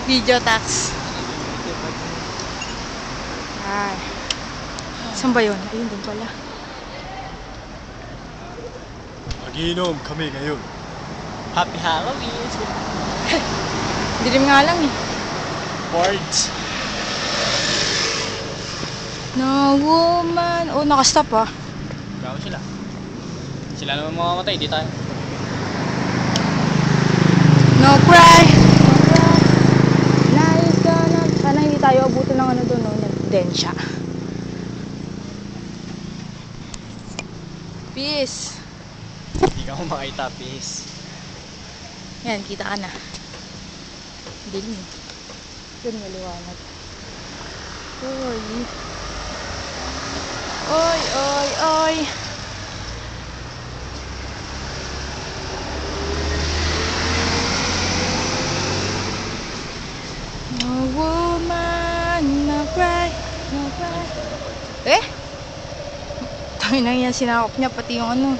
Video tax. Ay. Saan ba yun? Ayun, doon pala. Magiinom kami ngayon. Happy Halloween! Dilim nga lang eh. Boards! No woman. Oh, nakastop ah. Gawa sila. Sila naman mamamatay, di tayo. No cry. No cry. Lies gonna... Sana hindi tayo abutin ng ano doon, no? Densya. Peace. Hindi ka mo makita, peace. Yan, kita ka na. Dilim. Doon maliwanag. Oy. Oy, oy, oy. No woman, no cry, no cry. Eh? Tangin na yan, sinakop niya, pati yung ano.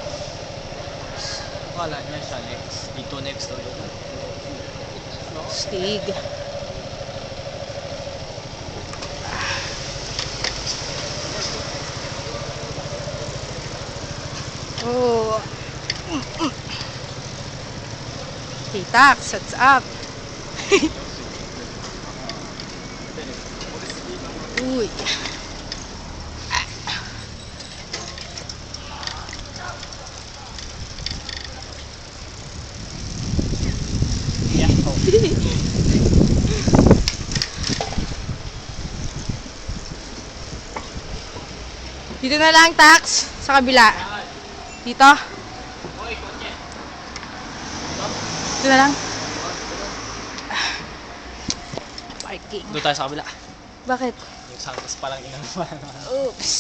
Akala niya siya next. Dito next ulit. Stig. Oh. Hey, Tax, what's up? Uy. Yeah. Oh. Dito na lang, Tax, sa kabila. Dito. Dito na lang. Parking. Doon tayo sa kabila. Bakit? Yung santos pa lang inang Oops.